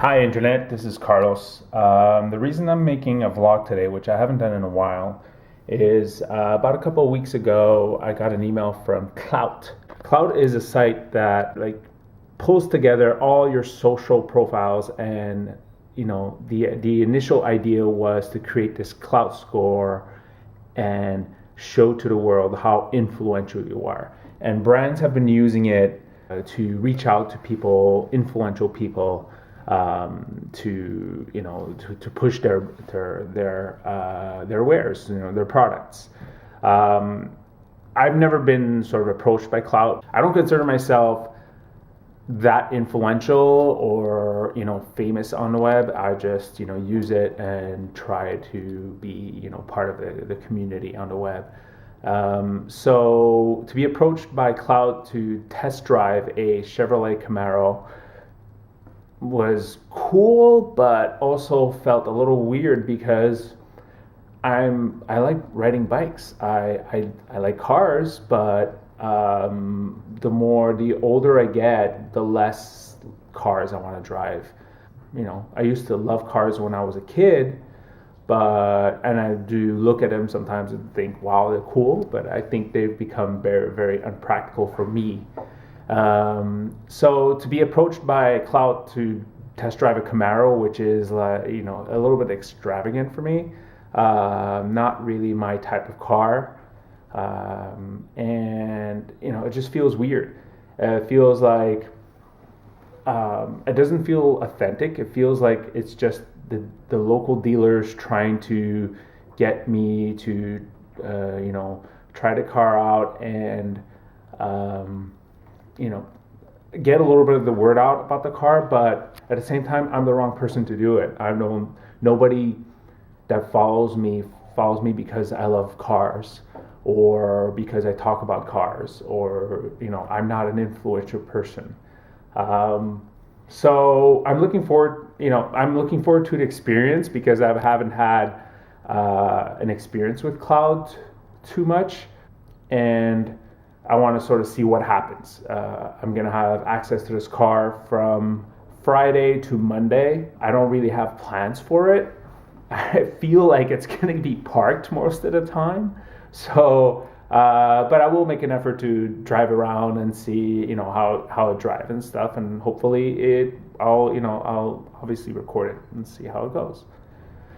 Hi Internet, this is Carlos. The reason I'm making a vlog today, which I haven't done in a while, is about a couple of weeks ago I got an email from Klout. Klout is a site that pulls together all your social profiles, and the initial idea was to create this Klout score and show to the world how influential you are. And brands have been using it to reach out to people, influential people, to push their wares, their products. I've never been sort of approached by Klout. I don't consider myself that influential or famous on the web. I just use it and try to be part of the community on the web. So to be approached by Klout to test drive a Chevrolet Camaro was cool, but also felt a little weird because I like riding bikes. I like cars, but the older I get, the less cars I want to drive. I used to love cars when I was a kid, and I do look at them sometimes and think, wow, they're cool, but I think they've become very, very unpractical for me. So to be approached by Klout to test drive a Camaro, which is a little bit extravagant for me, not really my type of car, and it just feels weird. It feels like it doesn't feel authentic. It feels like it's just the local dealers trying to get me to try the car out and get a little bit of the word out about the car, but at the same time, I'm the wrong person to do it. I've known nobody that follows me because I love cars or because I talk about cars, or I'm not an influential person. So I'm looking forward to the experience because I haven't had an experience with Klout too much, and I want to sort of see what happens. I'm going to have access to this car from Friday to Monday. I don't really have plans for it. I feel like it's going to be parked most of the time. So, but I will make an effort to drive around and see, how it drives and stuff. And hopefully I'll obviously record it and see how it goes.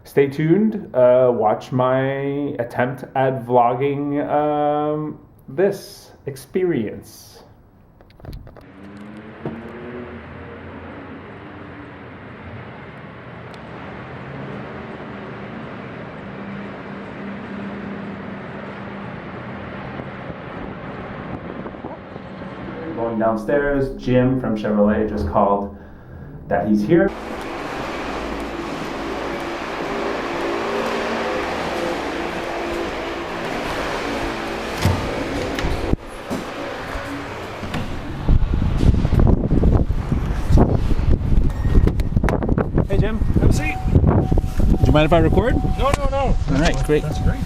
Stay tuned. Watch my attempt at vlogging this experience. Going downstairs, Jim from Chevrolet just called that he's here. Hey Jim, have a seat. Do you mind if I record? No. All right, great. That's great.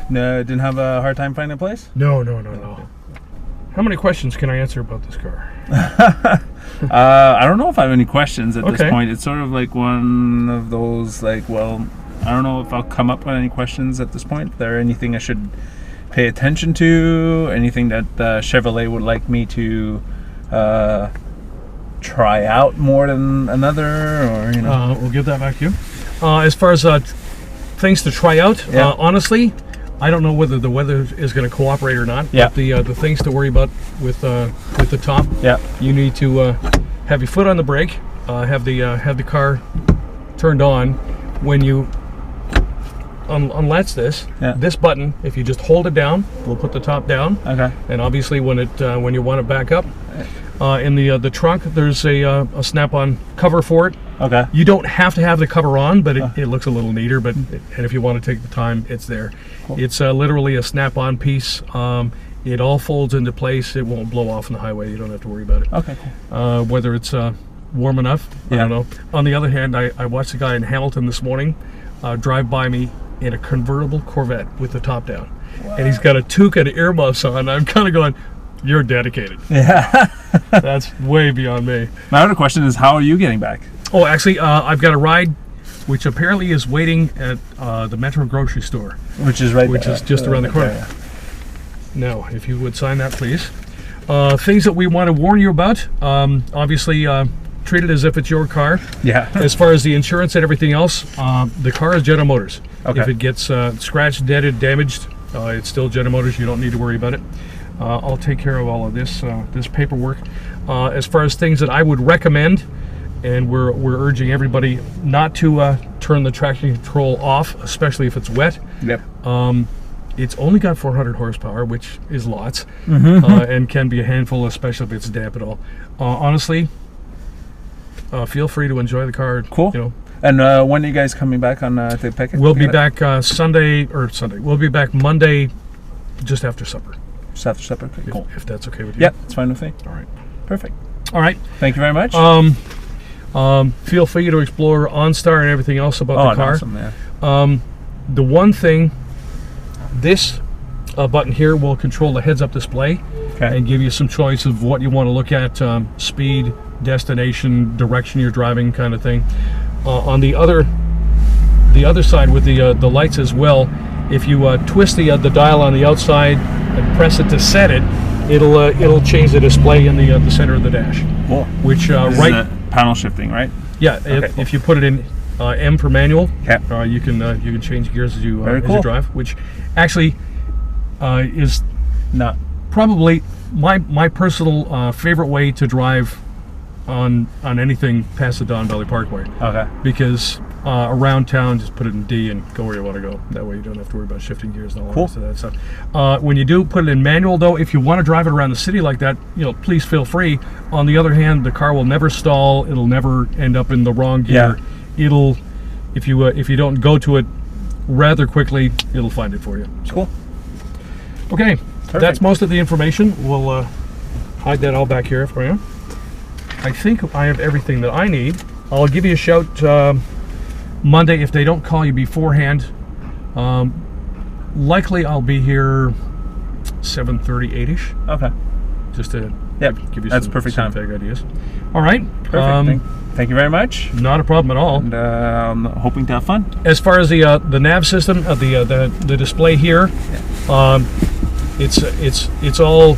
No, didn't have a hard time finding a place? No. How many questions can I answer about this car? I don't know if I have any questions at this Okay. point. It's sort of like one of those, I don't know if I'll come up with any questions at this point. Is there anything I should pay attention to? Anything that Chevrolet would like me to try out more than another, or We'll give that back to you. As far as things to try out, Yeah. Honestly, I don't know whether the weather is going to cooperate or not. Yeah. But the things to worry about with the top, Yeah. you need to have your foot on the brake, have the car turned on. When you unlatch this, Yeah. this button, if you just hold it down, will put the top down. Okay. And obviously, when you want it back up, in the trunk, there's a snap-on cover for it. Okay. You don't have to have the cover on, but it looks a little neater. And if you want to take the time, it's there. Cool. It's literally a snap-on piece. It all folds into place. It won't blow off on the highway. You don't have to worry about it. Okay. Cool. Whether it's warm enough, I don't know. On the other hand, I watched a guy in Hamilton this morning drive by me in a convertible Corvette with the top down. Wow. And he's got a toque and earmuffs on. I'm kind of going, You're dedicated. Yeah. That's way beyond me. My other question is, how are you getting back? Oh, actually, I've got a ride, which apparently is waiting at the Metro grocery store, Which is right which there. is just around the corner. Yeah. Now, if you would sign that, please. Things that we want to warn you about. Obviously, treat it as if it's your car. Yeah. As far as the insurance and everything else, the car is General Motors. Okay. If it gets scratched, dented, damaged, it's still General Motors. You don't need to worry about it. I'll take care of all of this paperwork. As far as things that I would recommend, and we're urging everybody not to turn the traction control off, especially if it's wet. Yep. It's only got 400 horsepower, which is lots, and can be a handful, especially if it's damp at all. Honestly, feel free to enjoy the car. Cool. You know, And when are you guys coming back on to pick it? we'll be back Sunday. We'll be back Monday, just after supper. Just after supper. Okay, cool. If that's okay with you. Yeah, it's fine with me. All right. Perfect. All right. Thank you very much. Feel free to explore OnStar and everything else about the car. Awesome, yeah. The one thing, this button here will control the heads-up display and give you some choice of what you want to look at, speed, destination, direction you're driving, kind of thing. On the other side with the lights as well, if you twist the dial on the outside and press it to set it, it'll change the display in the center of the dash. Cool. Which This is panel shifting, right? Yeah, Okay, cool. if you put it in M for manual, Yeah. you can change gears as you cool. drive, which actually is No. probably my personal favorite way to drive on anything past the Don Valley Parkway, Okay. because around town, just put it in D and go where you want to go. That way you don't have to worry about shifting gears and all Cool. the rest of that stuff. When you do put it in manual, though, if you want to drive it around the city like that, please feel free. On the other hand, the car will never stall. It'll never end up in the wrong gear. Yeah. It'll, if you don't go to it rather quickly, it'll find it for you. So, Cool. okay, that's most of the information. We'll hide that all back here for you. I think I have everything that I need. I'll give you a shout Monday if they don't call you beforehand. Likely I'll be here 7:30, 8ish, Okay. just to give you that's some perfect time. vague ideas. All right. Perfect. Thank you very much. Not a problem at all. And I'm hoping to have fun. As far as the nav system, the display here, it's all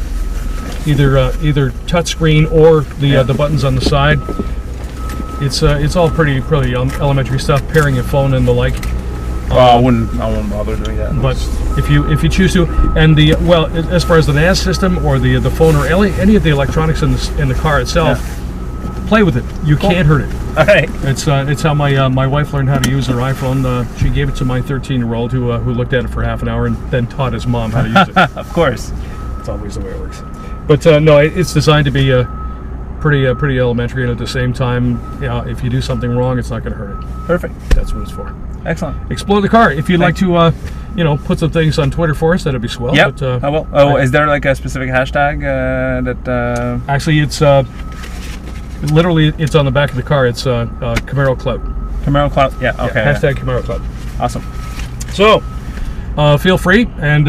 either touchscreen or the buttons on the side. It's all pretty elementary stuff, pairing your phone and the like. I won't bother doing that. But if you choose to, and as far as the NAS system or the phone or any of the electronics in the car itself, play with it. You can't hurt it. All right. It's how my wife learned how to use her iPhone. She gave it to my 13-year-old who looked at it for half an hour and then taught his mom how to use it. Of course. It's always the way it works. But no, it's designed to be pretty elementary, and at the same time, if you do something wrong, it's not going to hurt it. Perfect. That's what it's for. Excellent. Explore the car. If you'd like to, put some things on Twitter for us, that'd be swell. Yep. But, I will. Is there like a specific hashtag that? Actually, it's literally it's on the back of the car. It's Camaro Klout. Camaro Klout. Yeah. Okay. Hashtag Camaro Klout. Awesome. So, feel free and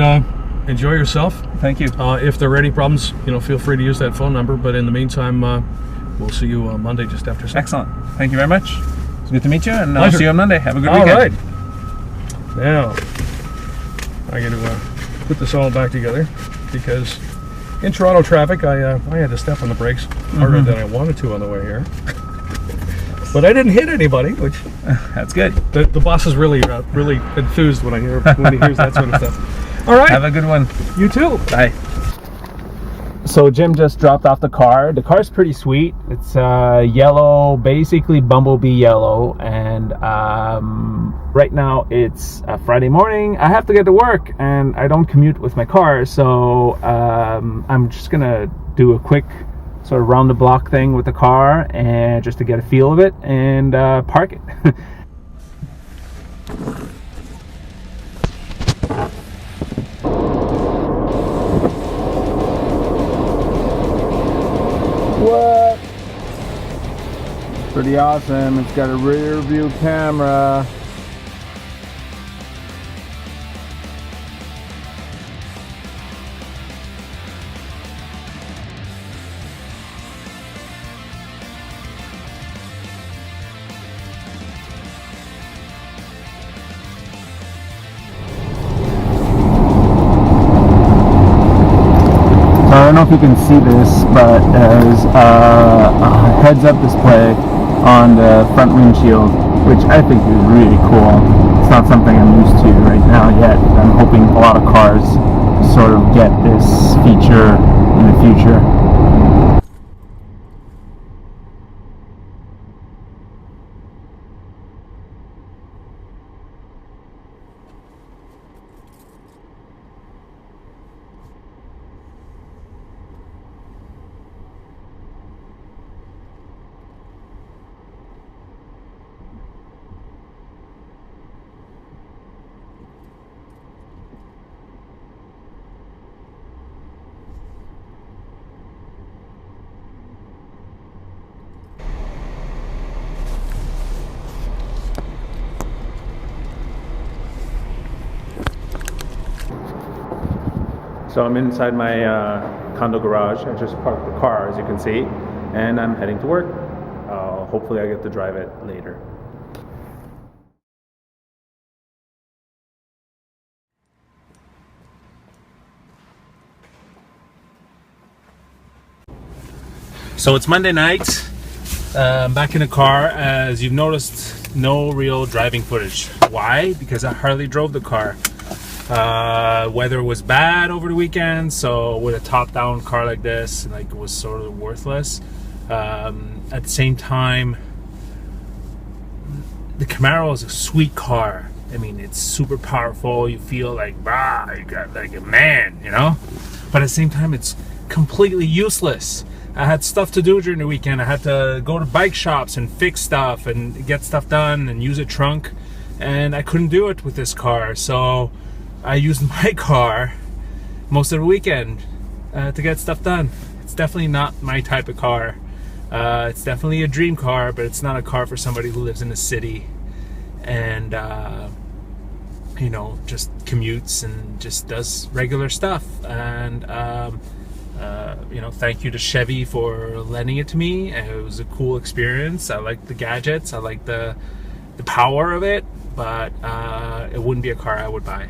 enjoy yourself. Thank you. If there are any problems, feel free to use that phone number. But in the meantime, we'll see you Monday just after supper. Excellent. Thank you very much. It's good to meet you, and I'll Pleasure. see you on Monday. Have a good All weekend. right. Now, I got to put this all back together because in Toronto traffic, I had to step on the brakes harder than I wanted to on the way here. But I didn't hit anybody, which That's good. the boss is really enthused when he hears that sort of stuff. All right. Have a good one. You too. Bye. So Jim just dropped off the car. The car's pretty sweet. It's yellow, basically bumblebee yellow, and right now it's Friday morning. I have to get to work, and I don't commute with my car, so I'm just gonna do a quick sort of round the block thing with the car, and just to get a feel of it, and park it. What? Pretty awesome. It's got a rear view camera. So I don't know if you can see this, but there's a heads-up display on the front windshield, which I think is really cool. It's not something I'm used to right now yet. I'm hoping a lot of cars sort of get this feature in the future. So I'm inside my condo garage. I just parked the car, as you can see, and I'm heading to work. Hopefully I get to drive it later. So it's Monday night. I'm back in the car. As you've noticed, no real driving footage. Why? Because I hardly drove the car. Weather was bad over the weekend, so with a top-down car like this, like, it was sort of worthless. At the same time, the Camaro is a sweet car. I mean, it's super powerful. You feel like, you got like a man, you know? But at the same time, it's completely useless. I had stuff to do during the weekend. I had to go to bike shops and fix stuff and get stuff done and use a trunk, and I couldn't do it with this car. So I used my car most of the weekend to get stuff done. It's definitely not my type of car. It's definitely a dream car, but it's not a car for somebody who lives in the city and you know, just commutes and just does regular stuff. And you know, thank you to Chevy for lending it to me. It was a cool experience. I like the gadgets, I like the power of it, but it wouldn't be a car I would buy.